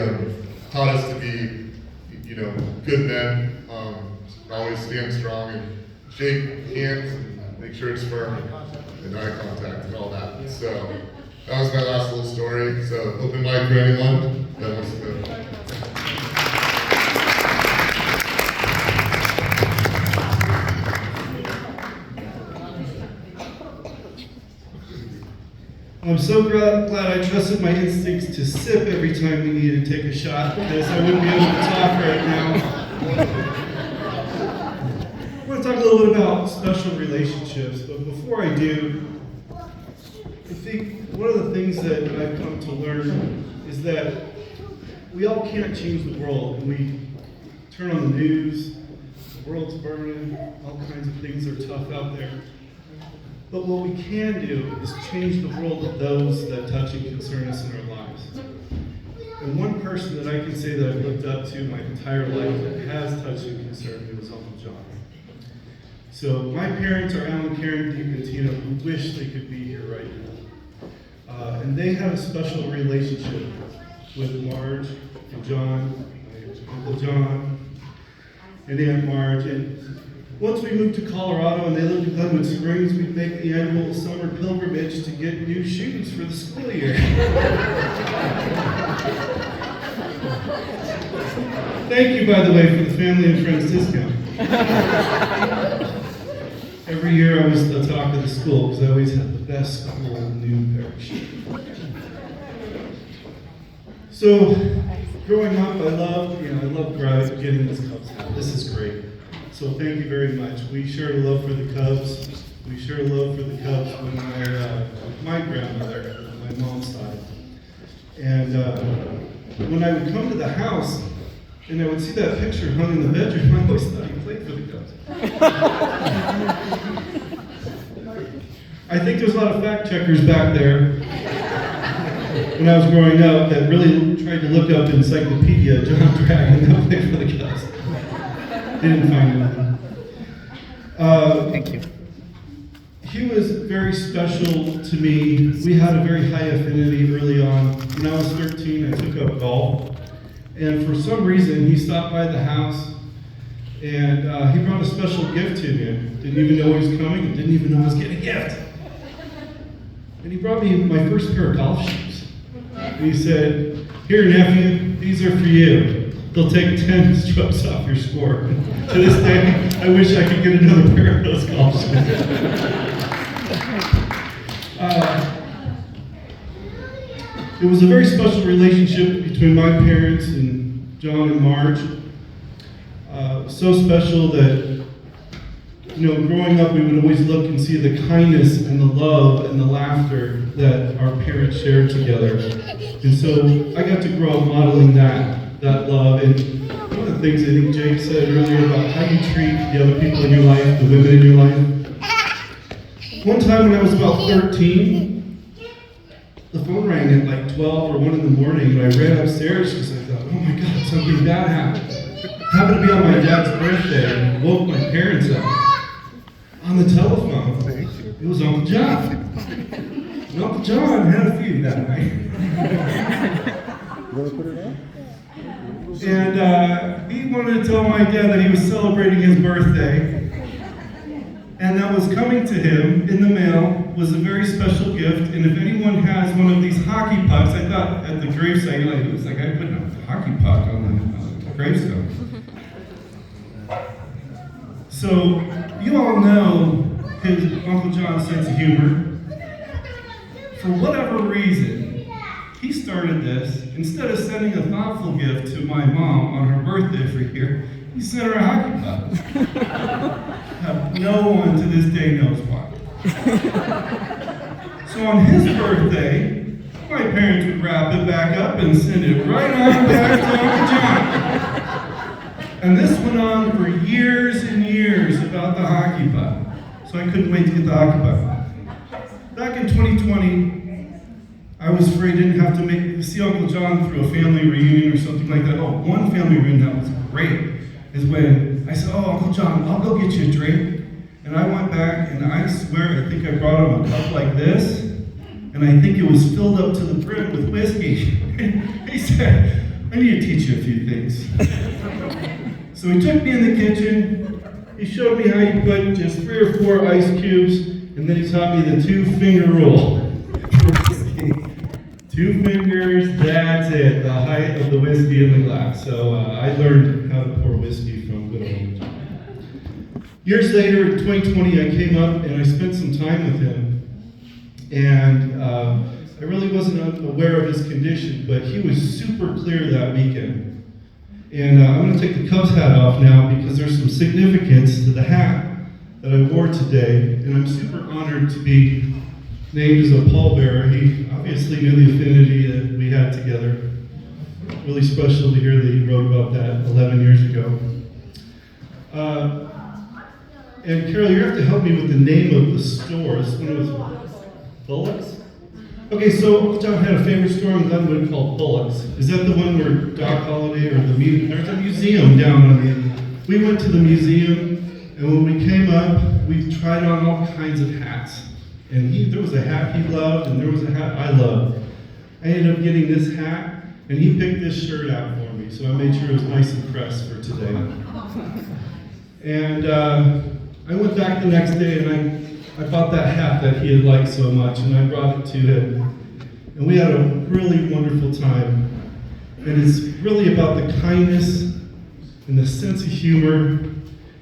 taught us to be, good men, always stand strong and shake hands and make sure it's firm and eye contact and all that. So that was my last little story. So open mic for anyone that wants to go. I'm so glad I trusted my instincts to sip every time we needed to take a shot, because I wouldn't be able to talk right now. I want to talk a little bit about special relationships, but before I do, I think one of the things that I've come to learn is that we all can't change the world. And we turn on the news, the world's burning, all kinds of things are tough out there. But what we can do is change the world of those that touch and concern us in our lives. And one person that I can say that I've looked up to my entire life that has touched and concerned me was Uncle John. So my parents are Alan, Karen, Deep, and Tina, who wish they could be here right now. And they have a special relationship with Marge and John, my Uncle John, and Aunt Marge. And once we moved to Colorado and they lived in Glenwood Springs, we'd make the annual summer pilgrimage to get new shoes for the school year. Thank you, by the way, for the family and friends discount. Every year I was the talk of the school because I always had the best cool new pair of shoes. So, growing up, I loved getting this Cubs hat. This is great. So thank you very much. We shared a love for the Cubs. We shared a love for the Cubs when my grandmother, on my mom's side. And when I would come to the house and I would see that picture hung in the bedroom, I always thought he played for the Cubs. I think there's a lot of fact checkers back there when I was growing up that really tried to look up encyclopedia John Dragon that played for the Cubs. Didn't find anything. Thank you. He was very special to me. We had a very high affinity early on. When I was 13, I took up golf. And for some reason, he stopped by the house and he brought a special gift to me. Didn't even know he was coming and didn't even know I was getting a gift. And he brought me my first pair of golf shoes. and he said, "Here, nephew, these are for you. They'll take 10 strokes off your score." To this day, I wish I could get another pair of those golf shoes. It was a very special relationship between my parents and John and Marge. So special that, growing up, we would always look and see the kindness and the love and the laughter that our parents shared together. And so I got to grow up modeling that love. And one of the things I think Jake said earlier about how you treat the other people in your life, the women in your life. One time when I was about 13, the phone rang at like 12 or 1 in the morning, and I ran upstairs because I thought, oh my God, something bad happened. Happened to be on my dad's birthday and woke my parents up. On the telephone, it was Uncle John. And Uncle John had a few that night. And he wanted to tell my dad that he was celebrating his birthday. And that was coming to him in the mail was a very special gift. And if anyone has one of these hockey pucks, I thought at the gravesite, it was like I put a hockey puck on the gravestone. So you all know his Uncle John's sense of humor. For whatever reason, he started this. Instead of sending a thoughtful gift to my mom on her birthday every year, he sent her a hockey puck. No one to this day knows why. So on his birthday, my parents would wrap it back up and send it right on back to Uncle John. And this went on for years and years about the hockey puck. So I couldn't wait to get the hockey puck. Back in 2020, I was afraid I didn't have to see Uncle John through a family reunion or something like that. Oh, one family reunion that was great is when I said, "Oh, Uncle John, I'll go get you a drink." And I went back, and I swear, I think I brought him a cup like this, and I think it was filled up to the brim with whiskey. He said, "I need to teach you a few things." So he took me in the kitchen, he showed me how you put just 3 or 4 ice cubes, and then he taught me the 2-finger rule. 2 fingers, that's it, the height of the whiskey in the glass. So I learned how to pour whiskey from good old John. Years later, in 2020, I came up and I spent some time with him. And I really wasn't aware of his condition, but he was super clear that weekend. And I'm going to take the Cubs hat off now because there's some significance to the hat that I wore today. And I'm super honored to be named as a pallbearer. He obviously knew the affinity that we had together. Really special to hear that he wrote about that 11 years ago. And Carol, you have to help me with the name of the store. This one was Bullock's? Okay, so Uncle John had a favorite store in Glenwood called Bullock's. Is that the one where Doc Holliday or there's a museum down on the, we went to the museum, and when we came up, we tried on all kinds of hats. And there was a hat he loved, and there was a hat I loved. I ended up getting this hat, and he picked this shirt out for me, so I made sure it was nice and pressed for today. And I went back the next day, and I bought that hat that he had liked so much, and I brought it to him. And we had a really wonderful time. And it's really about the kindness and the sense of humor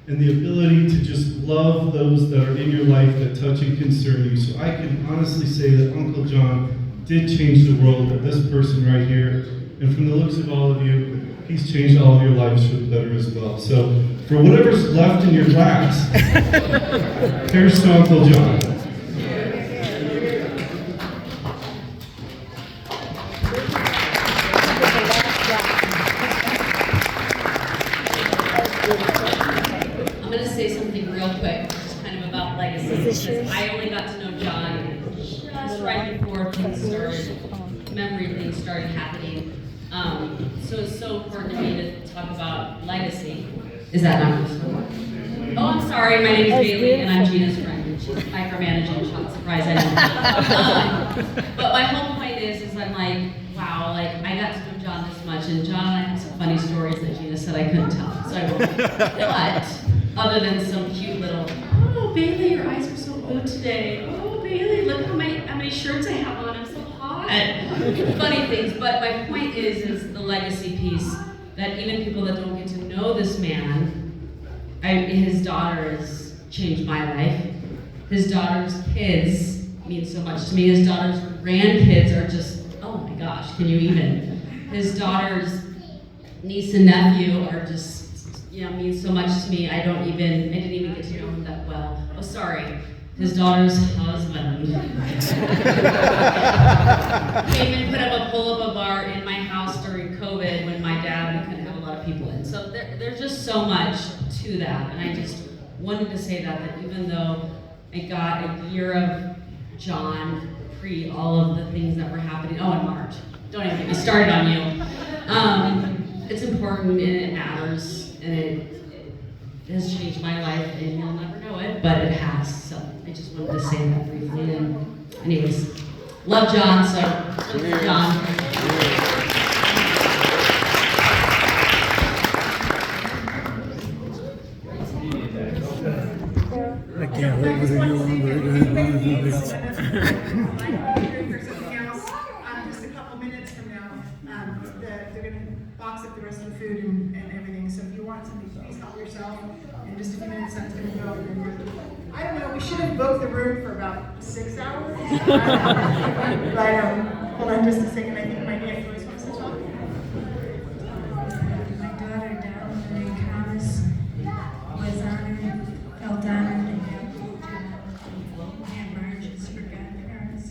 and the ability to just love those that are in your life that touch and concern you. So I can honestly say that Uncle John did change the world of this person right here. And from the looks of all of you, he's changed all of your lives for the better as well. So for whatever's left in your glass, here's to Uncle John. I'm going to say something real quick, just kind of about legacy. Because I only got to know John just right before things started, memory things started happening. So it's so important to me to talk about legacy. Is that not possible? Oh, I'm sorry. My name is Bailey, and I'm Gina's friend. She's micromanaging. Shock surprise, I know. But my whole point is I'm like, wow, like I got to know John this much, and John and I have some funny stories that Gina said I couldn't tell, so I won't. But other than some cute little, oh Bailey, your eyes are so blue today. Oh Bailey, look how many shirts I have on. I'm so hot. lot. Funny things, but my point is the legacy piece, that even people that don't get to know this man, his daughter has changed my life. His daughter's kids mean so much to me. His daughter's grandkids are just, oh my gosh, can you even? His daughter's niece and nephew are just, mean so much to me. I didn't even get to know him that well. Oh, sorry. His daughter's husband came and put up a pull-up bar in my house during COVID when we couldn't have a lot of people in. So there's just so much to that, and I just wanted to say that even though I got a year of John pre all of the things that were happening. Oh, in March. Don't even get me started on you. It's important and it matters, and it has changed my life, and you'll never know it, but it has. So I just wanted to say that briefly. And anyways, love John, so John. I can't wait for the new one. Just a couple minutes from now, they're going to box up the rest of the food and everything. So if you want something, please help yourself. In just a few minutes, that's going to go. I don't know. We should have booked the room for about 6 hours. But hold on just a second. I think my aunt Joyce wants to talk. My daughter, down named Thomas, was honored, felt honored to have Aunt Marge's for godparents.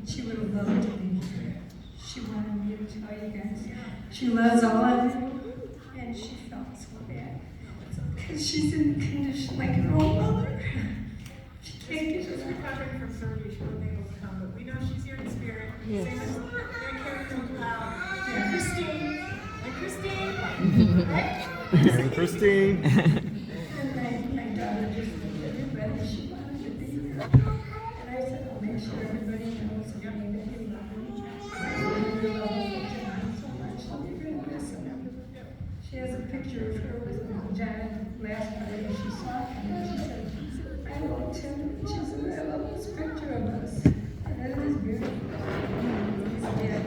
She would have loved to be here. She wanted me to tell you guys. She loves all of you, and she felt so bad. Because she's in a condition like her own mother. She can't get She's recovering from surgery. She wasn't able to come, but we know she's here in spirit. Yes. Same as Christine. And Christine. Right? And Christine. And my daughter just told everybody she wanted to be here. And I said, I'll make sure everybody knows that you love them. You love John so much. You're going to miss him. She has a picture of her with John last Friday, and she saw him, and she said, I loved him. She said, I love this picture of us. And it is beautiful. He's dead.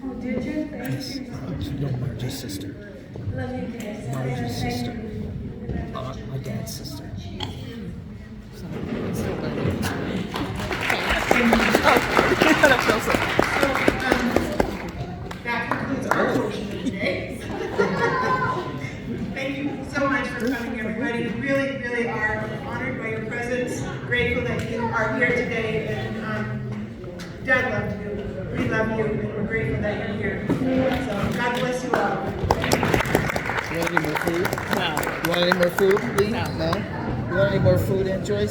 Oh, did you? Thank you. No, Marge's sister. Love you guys. Marge's sister. Thank you. My dad's sister. That concludes our portion of the day. Thank you so much for coming, everybody. We really, really are honored by your presence. Grateful that you are here today, and Dad loved you. We love you, and we're grateful that you're here. So God bless you all. You want any more food? No. You want any more food, Lee? No. You want any more food, Aunt Joyce?